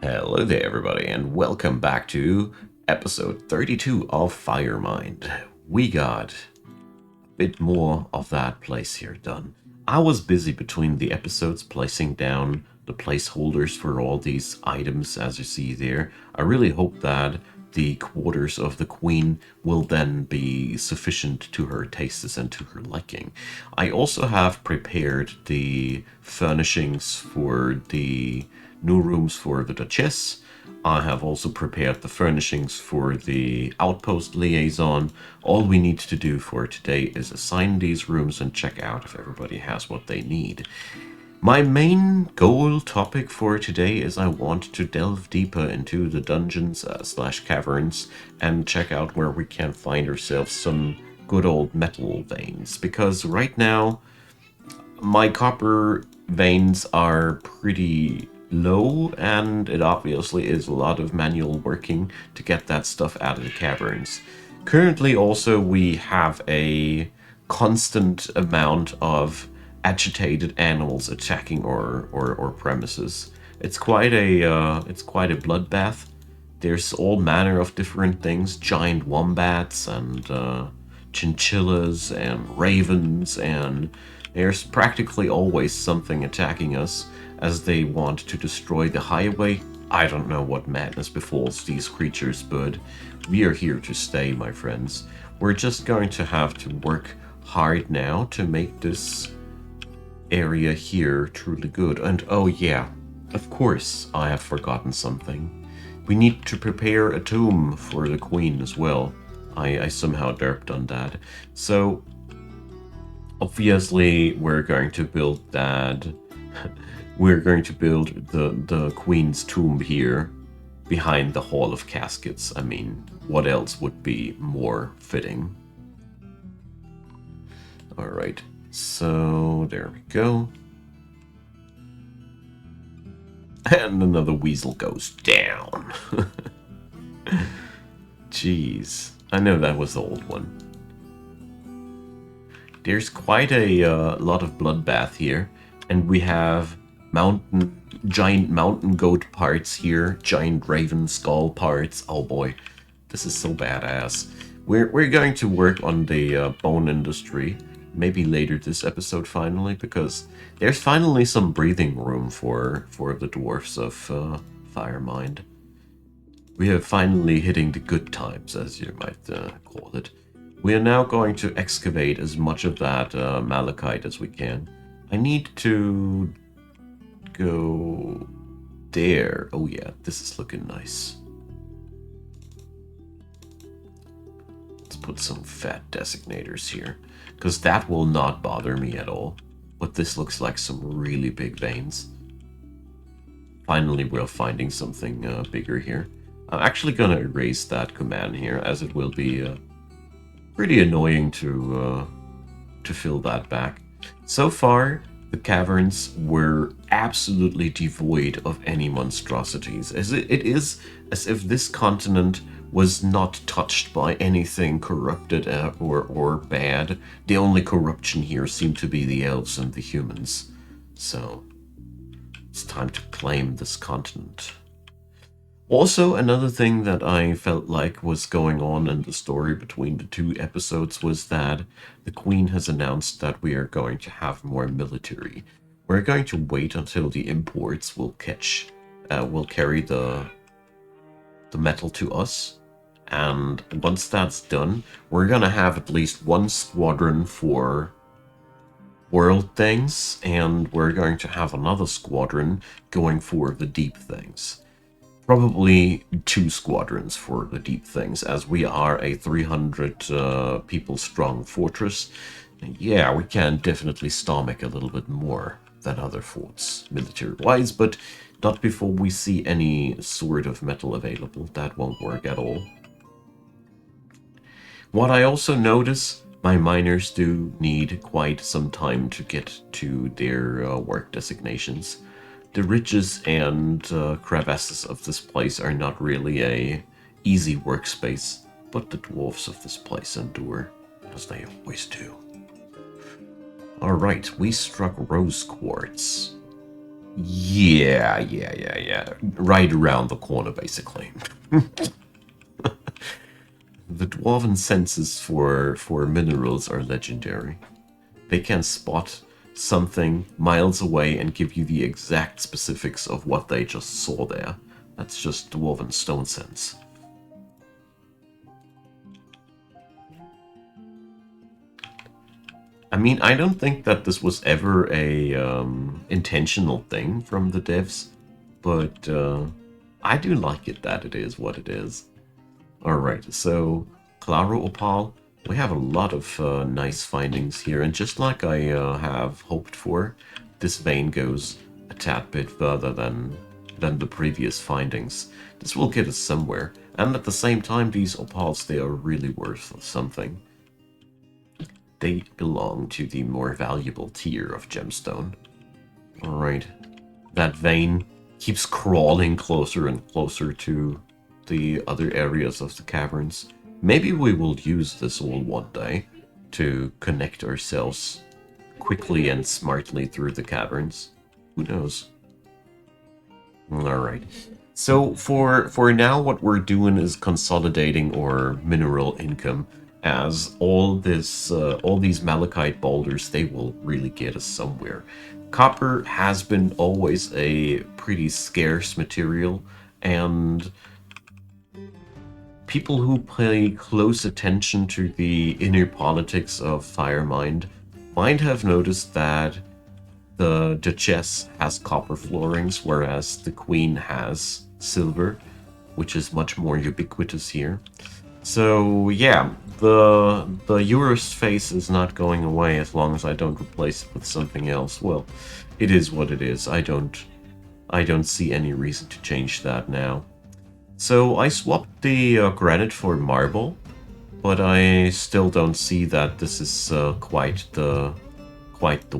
Hello there, everybody, and welcome back to episode 32 of Firemind. We got a bit more of that place here done. I was busy between the episodes placing down the placeholders for all these items, as you see there. I really hope that the quarters of the queen will then be sufficient to her tastes and to her liking. I also have prepared the furnishings for the new rooms for the Duchess. I have also prepared the furnishings for the outpost liaison. All we need to do for today is assign these rooms and check out if everybody has what they need. My main goal topic for today is I want to delve deeper into the dungeons slash caverns and check out where we can find ourselves some good old metal veins, because right now my copper veins are pretty low, and it obviously is a lot of manual working to get that stuff out of the caverns. Currently, also, we have a constant amount of agitated animals attacking our premises. It's quite a bloodbath. There's all manner of different things: giant wombats and chinchillas and ravens, and there's practically always something attacking us as they want to destroy the highway. I don't know what madness befalls these creatures, but we are here to stay, my friends. We're just going to have to work hard now to make this area here truly good. And oh yeah, of course, I have forgotten something. We need to prepare a tomb for the queen as well. I somehow derped on that. So obviously we're going to build that. We're going to build the queen's tomb here behind the Hall of Caskets. I mean, what else would be more fitting? Alright, so there we go. And another weasel goes down. Jeez, I know that was the old one. There's quite a lot of bloodbath here, and we have giant mountain goat parts here, giant raven skull parts. Oh boy, this is so badass. We're going to work on the bone industry maybe later this episode finally, because there's finally some breathing room for the dwarfs of Firemind. We are finally hitting the good times, as you might call it. We are now going to excavate as much of that malachite as we can. I need to go there. Oh yeah, this is looking nice. Let's put some fat designators here, because that will not bother me at all. But this looks like some really big veins. Finally, we're finding something bigger here. I'm actually gonna erase that command here, as it will be pretty annoying to fill that back. So far, the caverns were absolutely devoid of any monstrosities. It is as if this continent was not touched by anything corrupted or bad. The only corruption here seemed to be the elves and the humans. So, it's time to claim this continent. Also, another thing that I felt like was going on in the story between the two episodes was that the Queen has announced that we are going to have more military. We're going to wait until the imports will carry the metal to us. And once that's done, we're gonna have at least one squadron for world things, and we're going to have another squadron going for the deep things. Probably two squadrons for the deep things, as we are a 300 people strong fortress. Yeah, we can definitely stomach a little bit more than other forts, military-wise, but not before we see any sort of metal available. That won't work at all. What I also notice, my miners do need quite some time to get to their work designations. The ridges and crevasses of this place are not really a easy workspace, but the dwarfs of this place endure, as they always do. Alright, we struck rose quartz. Yeah. Right around the corner, basically. The dwarven senses for minerals are legendary. They can spot something miles away and give you the exact specifics of what they just saw there. That's just dwarven stone sense. I mean, I don't think that this was ever a intentional thing from the devs, but I do like it that it is what it is. Alright, so Claro Opal, we have a lot of nice findings here, and just like I have hoped for, this vein goes a tad bit further than the previous findings. This will get us somewhere, and at the same time, these opals, they are really worth something. They belong to the more valuable tier of gemstone. Alright, that vein keeps crawling closer and closer to the other areas of the caverns. Maybe we will use this all one day to connect ourselves quickly and smartly through the caverns. Who knows? Alright. So for now, what we're doing is consolidating our mineral income, as all these malachite boulders, they will really get us somewhere. Copper has been always a pretty scarce material, and people who pay close attention to the inner politics of Firemind might have noticed that the Duchess has copper floorings, whereas the Queen has silver, which is much more ubiquitous here. So yeah, the Eurus face is not going away as long as I don't replace it with something else. Well, it is what it is. I don't see any reason to change that now. So I swapped the granite for marble, but I still don't see that this is quite the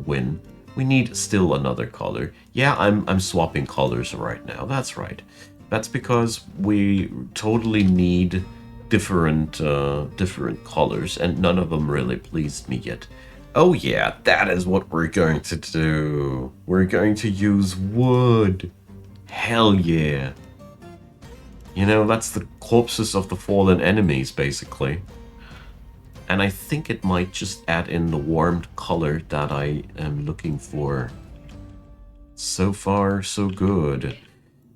win. We need still another color. Yeah, I'm swapping colors right now. That's right. That's because we totally need different colors, and none of them really pleased me yet. Oh yeah, that is what we're going to do. We're going to use wood. Hell yeah. You know, that's the corpses of the fallen enemies, basically. And I think it might just add in the warmed color that I am looking for. So far, so good.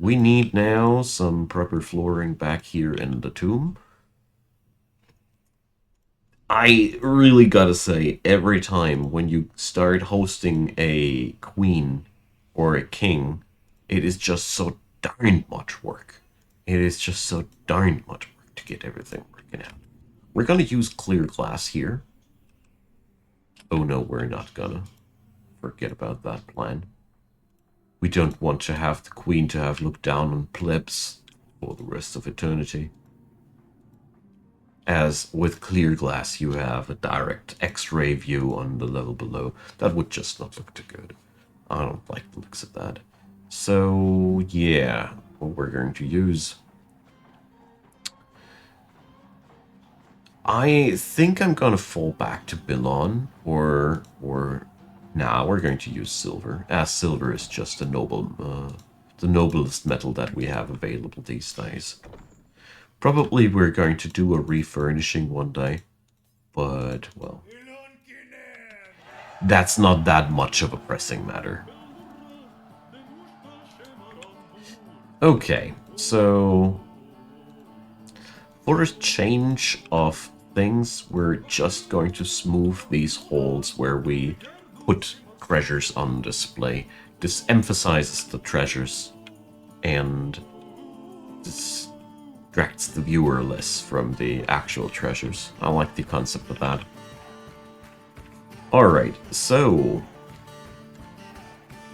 We need now some proper flooring back here in the tomb. I really gotta say, every time when you start hosting a queen or a king, it is just so darn much work. It is just so darn much work to get everything working out. We're gonna use clear glass here. Oh no, we're not gonna. Forget about that plan. We don't want to have the queen to have looked down on plebs for the rest of eternity. As with clear glass, you have a direct X-ray view on the level below. That would just not look too good. I don't like the looks of that. So, yeah, what we're going to use. I think I'm gonna fall back to Bilon, or nah, we're going to use silver, as silver is just a the noblest metal that we have available these days. Probably we're going to do a refurnishing one day, but, well, that's not that much of a pressing matter. Okay, so for a change of things, we're just going to smooth these holes where we put treasures on display. This emphasizes the treasures and distracts the viewer less from the actual treasures. I like the concept of that. Alright, so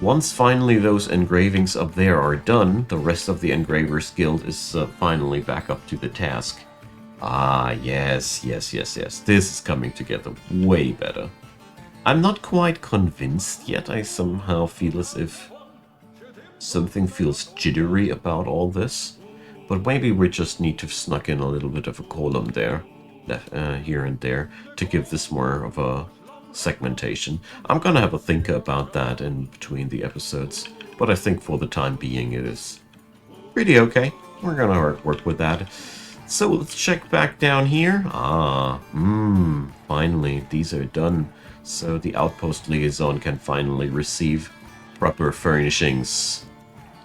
once finally those engravings up there are done, the rest of the Engravers Guild is finally back up to the task. Ah, yes. This is coming together way better. I'm not quite convinced yet. I somehow feel as if something feels jittery about all this. But maybe we just need to snuck in a little bit of a column there, here and there, to give this more of a segmentation. I'm gonna have a think about that in between the episodes. but I think for the time being it is pretty okay. We're gonna work with that. So let's check back down here. Finally, these are done. So the outpost liaison can finally receive proper furnishings.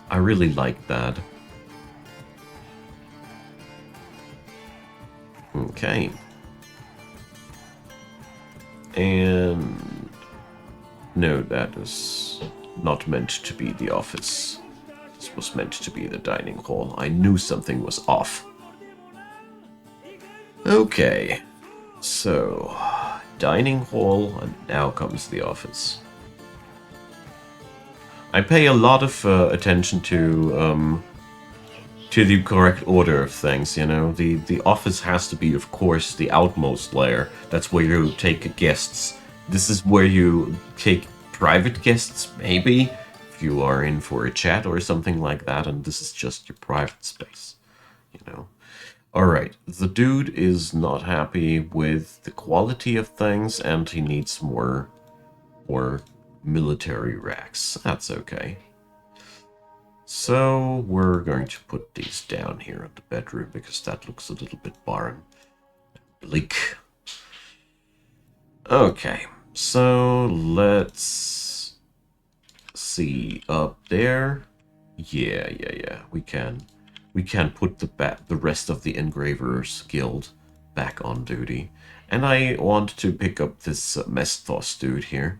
I really like that. Okay. And no, that is not meant to be the office. This was meant to be the dining hall. I knew something was off. Okay. So, dining hall, and now comes the office. I pay a lot of attention to the correct order of things, you know. The office has to be, of course, the outmost layer. That's where you take guests. This is where you take private guests, maybe, if you are in for a chat or something like that, and this is just your private space, you know. Alright, the dude is not happy with the quality of things, and he needs more military racks. That's okay. So we're going to put these down here at the bedroom because that looks a little bit barren. Bleak. Okay, so let's see up there. Yeah. We can put the rest of the Engravers Guild back on duty. And I want to pick up this Mestos dude here.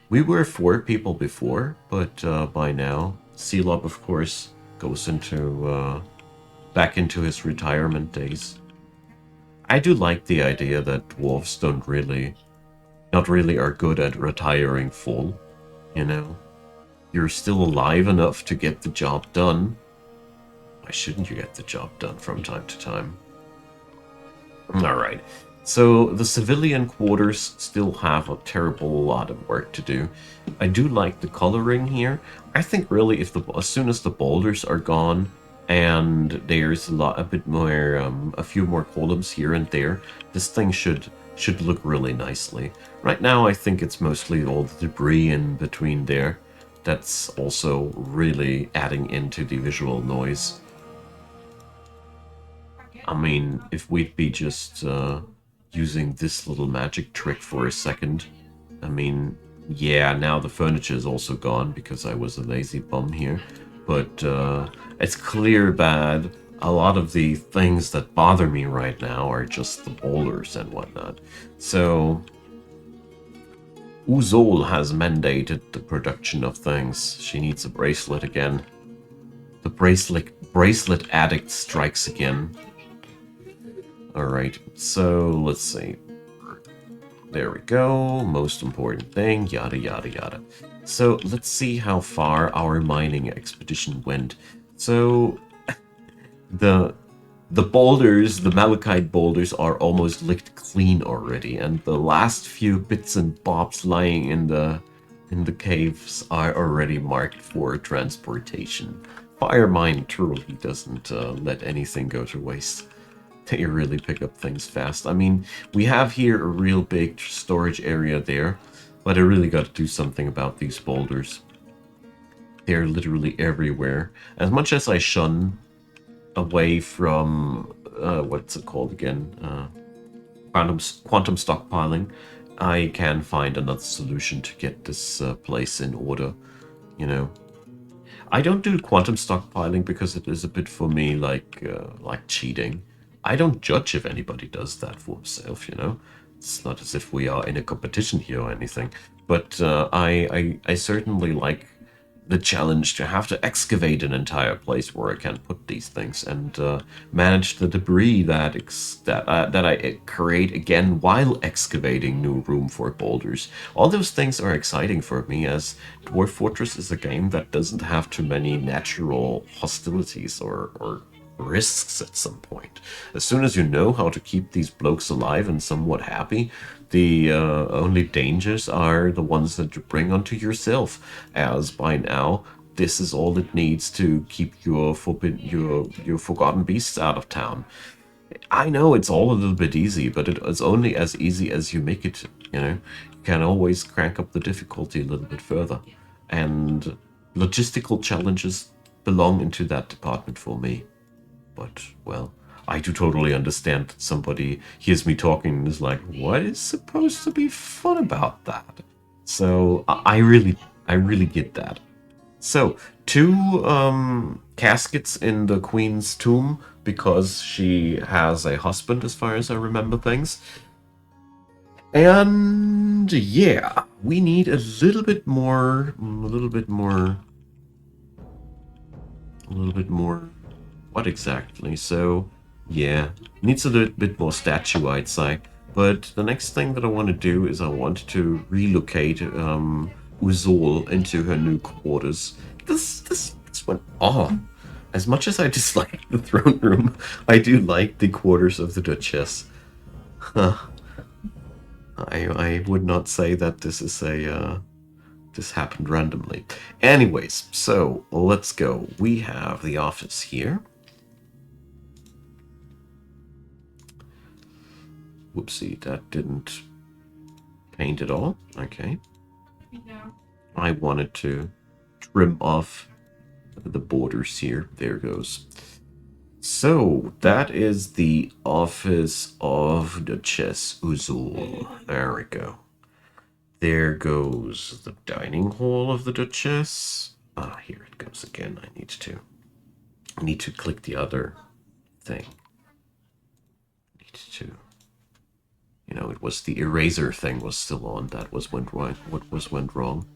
We were 4 people before, but by now, Sealob, of course, goes into back into his retirement days. I do like the idea that dwarves not really are good at retiring full, you know? You're still alive enough to get the job done. Why shouldn't you get the job done from time to time? Alright, so the civilian quarters still have a terrible lot of work to do. I do like the coloring here. I think really as soon as the boulders are gone and there's a bit more, a few more columns here and there, this thing should look really nicely. Right now I think it's mostly all the debris in between there that's also really adding into the visual noise. I mean, if we'd be just using this little magic trick for a second, I mean, yeah, now the furniture is also gone because I was a lazy bum here, but it's clear that a lot of the things that bother me right now are just the boulders and whatnot. So, Uzol has mandated the production of things. She needs a bracelet again. The bracelet addict strikes again. Alright, so let's see. There we go. Most important thing, yada yada yada. So let's see how far our mining expedition went. So the boulders, the malachite boulders, are almost licked clean already, and the last few bits and bobs lying in the caves are already marked for transportation. Fire mine truly doesn't let anything go to waste. They really pick up things fast. I mean, we have here a real big storage area there, but I really got to do something about these boulders. They're literally everywhere. As much as I shun away from, what's it called again? Quantum stockpiling, I can find another solution to get this place in order, you know. I don't do quantum stockpiling because it is a bit for me like cheating. I don't judge if anybody does that for himself, you know. It's not as if we are in a competition here or anything. But I certainly like the challenge to have to excavate an entire place where I can put these things and manage the debris that I create again while excavating new room for boulders. All those things are exciting for me, as Dwarf Fortress is a game that doesn't have too many natural hostilities or risks at some point. As soon as you know how to keep these blokes alive and somewhat happy, the only dangers are the ones that you bring onto yourself, as by now this is all it needs to keep your forgotten beasts out of town. I know it's all a little bit easy, but it's only as easy as you make it, you know. You can always crank up the difficulty a little bit further. And logistical challenges belong into that department for me. But, well, I do totally understand that somebody hears me talking and is like, what is supposed to be fun about that? So I really get that. So, two caskets in the queen's tomb because she has a husband, as far as I remember things. And yeah, we need a little bit more, a little bit more. What exactly? So, yeah, needs a little bit more statue, I'd say. But the next thing that I want to do is I want to relocate Uzol into her new quarters. This went on. As much as I dislike the throne room, I do like the quarters of the Duchess. Huh. I would not say that this is this happened randomly. Anyways, so let's go. We have the office here. Whoopsie, that didn't paint at all. Okay. I wanted to trim off the borders here. There goes. So, that is the office of Duchess Uzul. There we go. There goes the dining hall of the Duchess. Ah, here it goes again. I need to click the other thing. You know, it was the eraser thing was still on. That was went right. What was went wrong?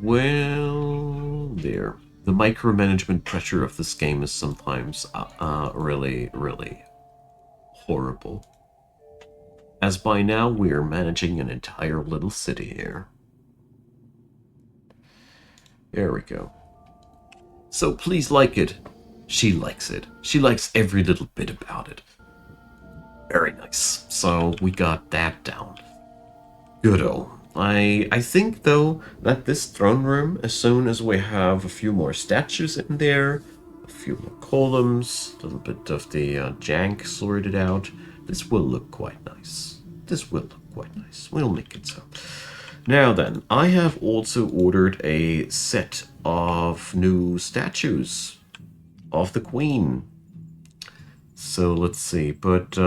Well, there. The micromanagement pressure of this game is sometimes really, really horrible. As by now, we're managing an entire little city here. There we go. So please like it. She likes it. She likes every little bit about it. Very nice. So we got that down. Good-o. I think, though, that this throne room, as soon as we have a few more statues in there, a few more columns, a little bit of the jank sorted out, this will look quite nice. This will look quite nice. We'll make it so. Now then, I have also ordered a set of new statues of the Queen. So let's see, but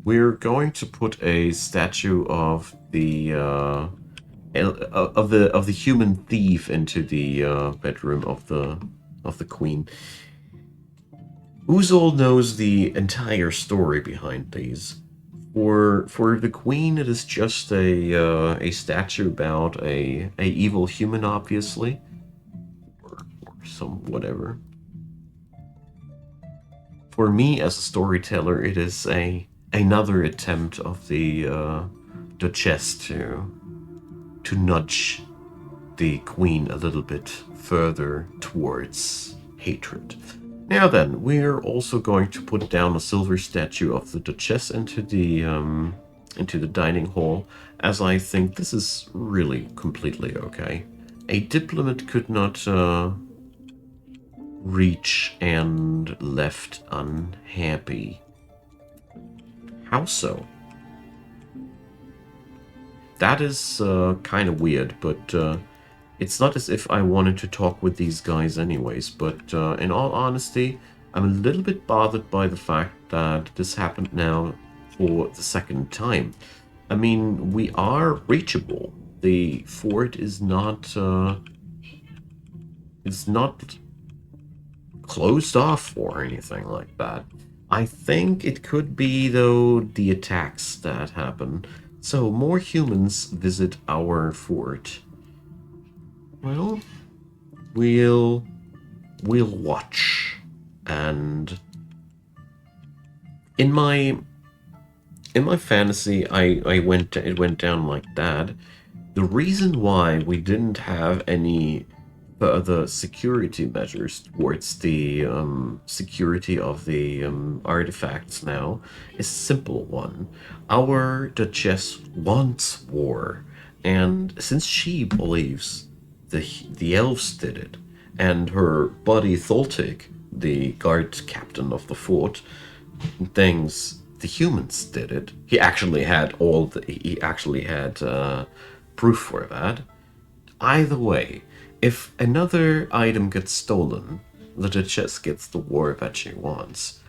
we're going to put a statue of the human thief into the bedroom of the Queen. Uzol knows the entire story behind these. For the Queen, it is just a statue about a evil human, obviously, or some whatever. For me, as a storyteller, it is another attempt of the Duchess to nudge the Queen a little bit further towards hatred. Now then, we're also going to put down a silver statue of the Duchess into the dining hall, as I think this is really completely okay. A diplomat could not reach and left unhappy. How so? That is kind of weird, but it's not as if I wanted to talk with these guys anyways, but in all honesty, I'm a little bit bothered by the fact that this happened now for the second time. I mean, we are reachable. The fort is not closed off or anything like that. I think it could be, though, the attacks that happen. So more humans visit our fort. Well, we'll watch. And in my fantasy, it went down like that. The reason why we didn't have any further security measures towards the security of the artifacts now is a simple one. Our Duchess wants war, and since she believes the elves did it, and her buddy Tholtic, the guard captain of the fort, thinks the humans did it. He actually had proof for that. Either way, If another item gets stolen, the Duchess gets the war that she wants.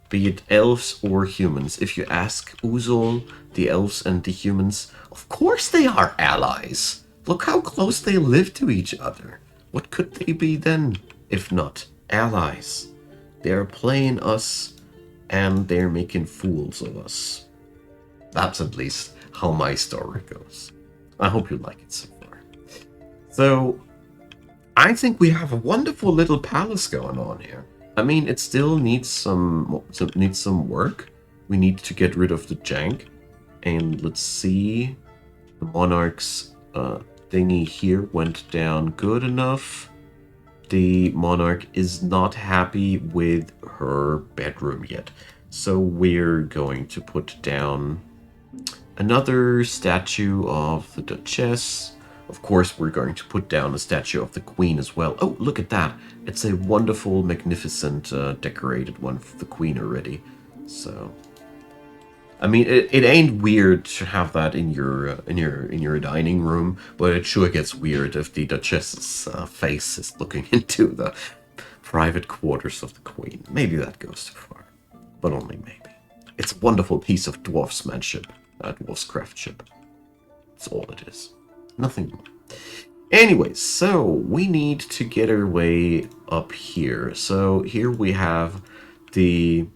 Be it elves or humans. If you ask Uzul, the elves and the humans, of course they are allies. Look how close they live to each other. What could they be then, if not allies? They are playing us, and they're making fools of us. That's at least how my story goes. I hope you like it so far. So, I think we have a wonderful little palace going on here. I mean, it still needs some work. We need to get rid of the jank, and let's see. The monarch's thingy here went down good enough. The monarch is not happy with her bedroom yet, so we're going to put down another statue of the Duchess. Of course, we're going to put down a statue of the Queen as well. Oh, look at that. It's a wonderful, magnificent, decorated one for the Queen already. So, I mean, it ain't weird to have that in your dining room, but it sure gets weird if the Duchess's face is looking into the private quarters of the Queen. Maybe that goes too far, but only maybe. It's a wonderful piece of dwarfsmanship, dwarf's craftsmanship. That's all it is. Nothing more. Anyways, so we need to get our way up here. So here we have the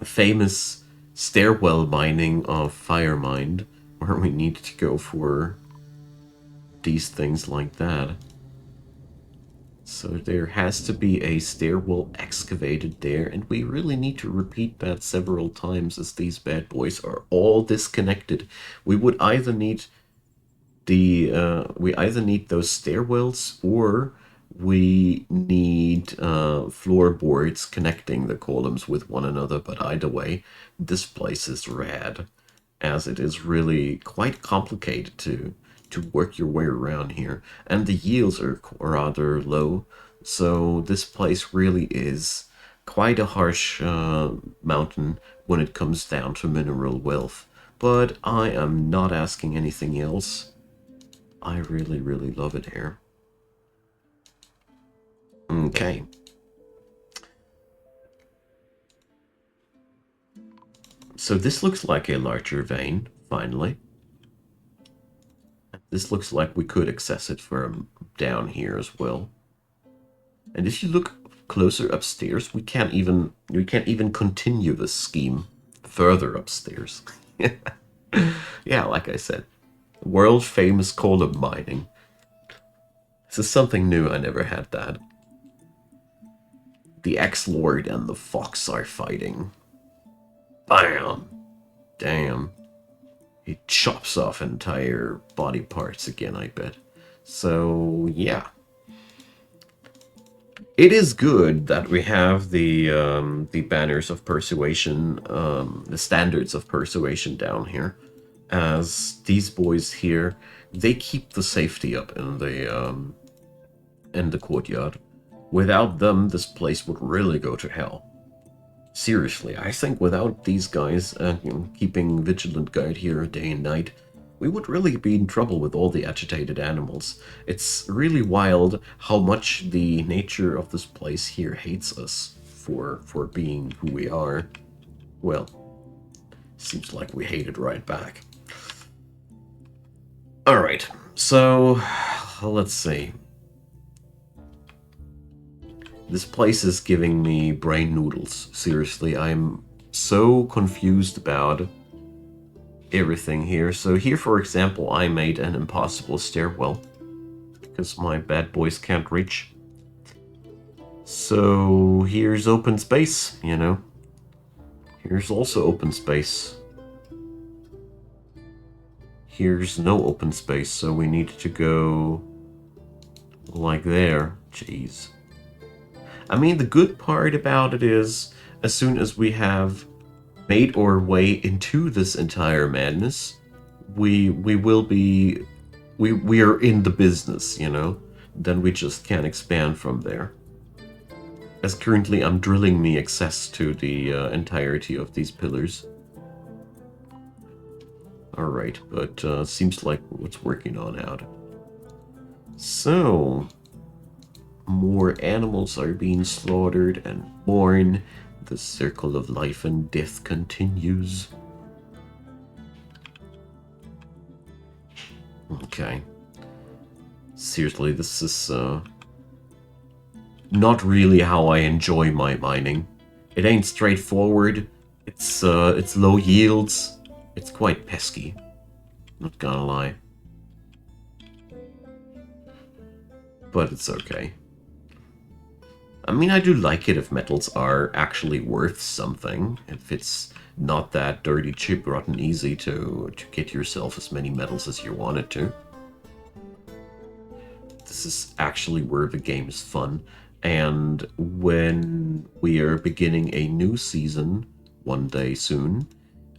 famous stairwell mining of Firemind, where we need to go for these things like that. So there has to be a stairwell excavated there, and we really need to repeat that several times as these bad boys are all disconnected. We would either need those stairwells, or we need floorboards connecting the columns with one another. But either way, this place is rad, as it is really quite complicated to work your way around here, and the yields are rather low, so this place really is quite a harsh mountain when it comes down to mineral wealth. But I am not asking anything else. I really, really love it here. Okay. So this looks like a larger vein, finally. This looks like we could access it from down here as well. And if you look closer upstairs, we can't even continue this scheme further upstairs. Yeah, like I said, world famous column mining. This is something new. I never had that. The X-Lord and the Fox are fighting. Bam! Damn. He chops off entire body parts again, I bet. So, yeah. It is good that we have the banners of persuasion, the standards of persuasion down here, as these boys here, they keep the safety up in the courtyard. Without them, this place would really go to hell. Seriously, I think without these guys keeping vigilant guard here day and night, we would really be in trouble with all the agitated animals. It's really wild how much the nature of this place here hates us for being who we are. Well, seems like we hate it right back. Alright, so let's see. This place is giving me brain noodles. Seriously, I'm so confused about everything here. So here, for example, I made an impossible stairwell because my bad boys can't reach. So here's open space, you know. Here's also open space. Here's no open space, so we need to go like there. Jeez. I mean, the good part about it is, as soon as we have made our way into this entire madness, we will be we are in the business, you know. Then we just can expand from there. As currently, I'm drilling me access to the entirety of these pillars. All right, but seems like what's working on out. So, more animals are being slaughtered and born. The circle of life and death continues. Okay. Seriously, this is not really how I enjoy my mining. It ain't straightforward. It's low yields. It's quite pesky. Not gonna lie. But it's okay. I mean, I do like it if metals are actually worth something. If it's not that dirty, cheap, rotten easy to get yourself as many metals as you want it to. This is actually where the game is fun. And when we are beginning a new season one day soon,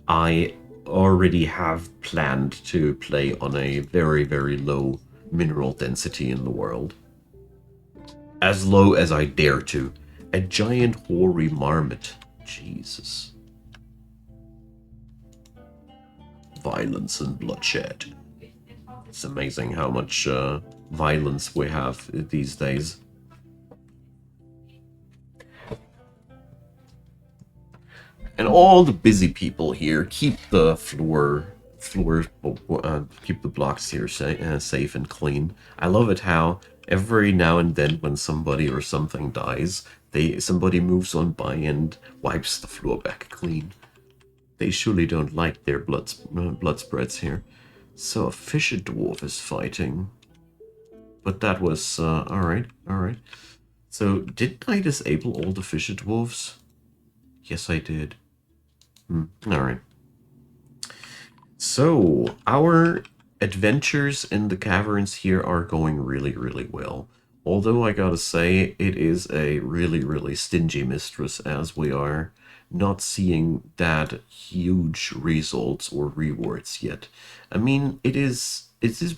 I already have planned to play on a very, very low mineral density in the world. As low as I dare to. A giant hoary marmot. Jesus. Violence and bloodshed. It's amazing how much violence we have these days. And all the busy people here keep the keep the blocks here safe and clean. I love it how every now and then when somebody or something dies, somebody moves on by and wipes the floor back clean. They surely don't like their blood spreads here. So a fisher dwarf is fighting. But that was alright. So didn't I disable all the fisher dwarves? Yes, I did. Alright. So, our adventures in the caverns here are going really, really well. Although I gotta say, it is a really, really stingy mistress, as we are not seeing that huge results or rewards yet. I mean, it is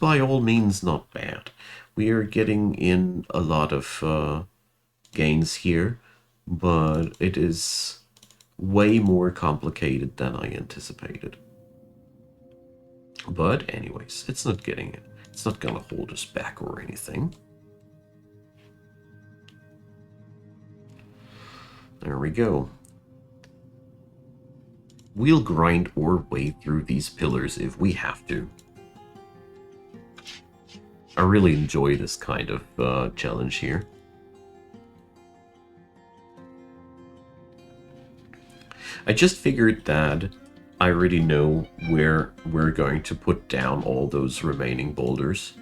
by all means not bad. We are getting in a lot of gains here, but it is way more complicated than I anticipated. But anyways, it's not getting it. It's not gonna hold us back or anything. There we go. We'll grind our way through these pillars if we have to. I really enjoy this kind of challenge here. I just figured that I already know where we're going to put down all those remaining boulders.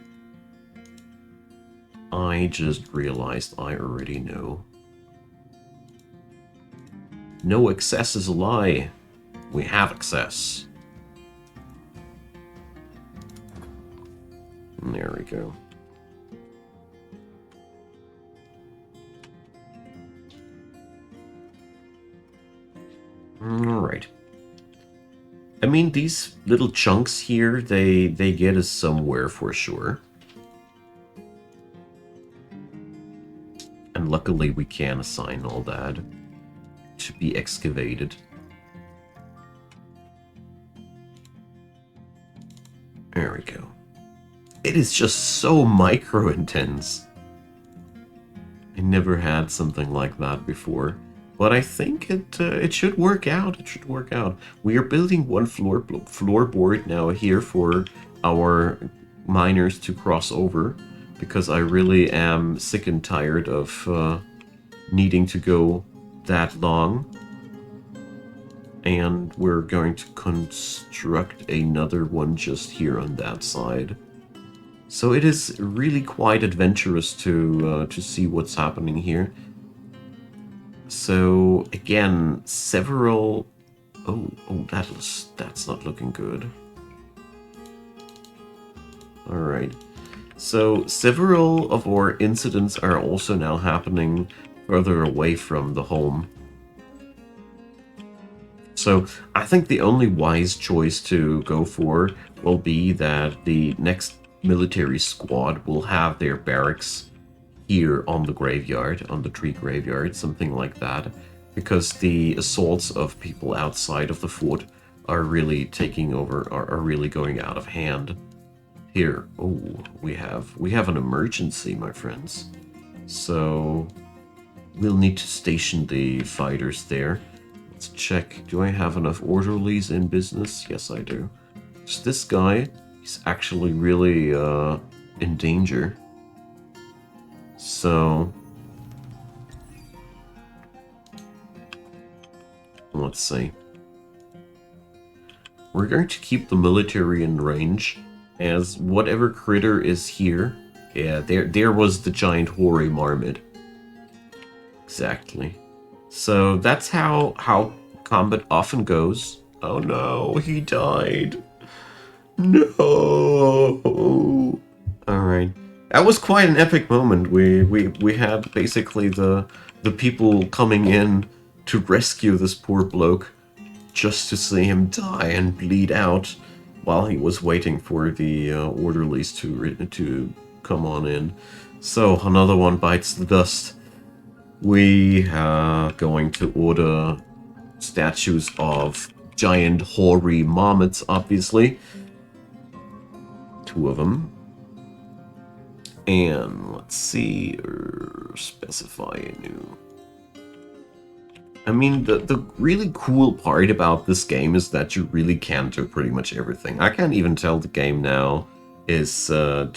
I just realized I already know. No excess is a lie. We have excess. And there we go. Alright. I mean, these little chunks here, they get us somewhere for sure. And luckily we can assign all that to be excavated. There we go. It is just so micro-intense. I never had something like that before. But I think it should work out. It should work out. We are building one floorboard now here for our miners to cross over, because I really am sick and tired of needing to go that long. And we're going to construct another one just here on that side. So it is really quite adventurous to see what's happening here. So again, several. Oh, that's not looking good. All right. So several of our incidents are also now happening further away from the home. So I think the only wise choice to go for will be that the next military squad will have their barracks here on the graveyard, on the tree graveyard, something like that, because the assaults of people outside of the fort are really taking over, are really going out of hand. Here. Oh, we have an emergency, my friends. So we'll need to station the fighters there. Let's check. Do I have enough orderlies in business? Yes, I do. Just this guy, he's actually really in danger. So let's see. We're going to keep the military in range, as whatever critter is here. Yeah, there was the giant hoary marmot. Exactly. So that's how combat often goes. Oh no, he died. No. All right. That was quite an epic moment. We had basically the people coming in to rescue this poor bloke, just to see him die and bleed out while he was waiting for the orderlies to come on in. So another one bites the dust. We are going to order statues of giant hoary marmots, obviously. 2 of them. And let's see, specify a new. I mean, the really cool part about this game is that you really can do pretty much everything. I can't even tell the game now is to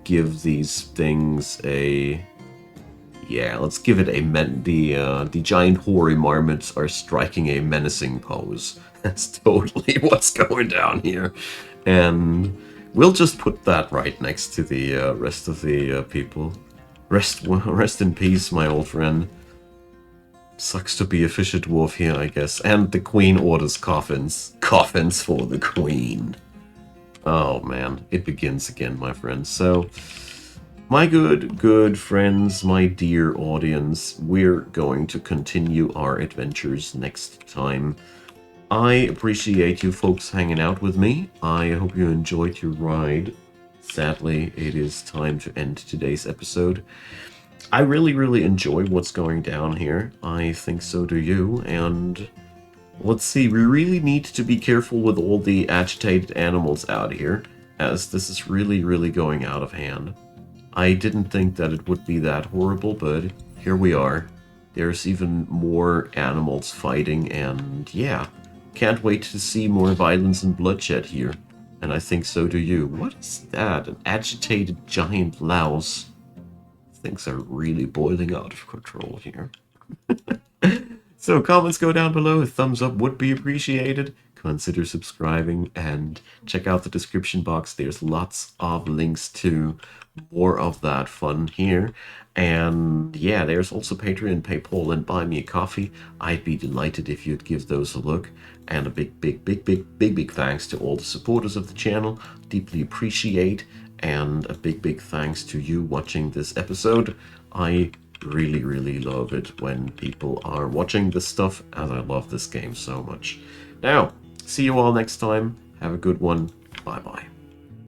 give these things a. Yeah, let's give it a the giant hoary marmots are striking a menacing pose. That's totally what's going down here, and we'll just put that right next to the rest of the people. Rest in peace, my old friend. Sucks to be a fisher dwarf here, I guess. And the queen orders coffins. Coffins for the queen. Oh man, it begins again, my friends. So, my good friends, my dear audience, we're going to continue our adventures next time. I appreciate you folks hanging out with me. I hope you enjoyed your ride. Sadly, it is time to end today's episode. I really enjoy what's going down here. I think so do you, and let's see, we really need to be careful with all the agitated animals out here, as this is really going out of hand. I didn't think that it would be that horrible, but here we are. There's even more animals fighting, and yeah, can't wait to see more violence and bloodshed here. And I think so do you. What is that? An agitated giant louse. Things are really boiling out of control here. So comments go down below. A thumbs up would be appreciated. Consider subscribing and check out the description box. There's lots of links to more of that fun here. And yeah, there's also Patreon, PayPal, and Buy Me a Coffee. I'd be delighted if you'd give those a look. And a big thanks to all the supporters of the channel. Deeply appreciate. And a big thanks to you watching this episode. I really love it when people are watching this stuff, as I love this game so much. Now, see you all next time. Have a good one. Bye bye.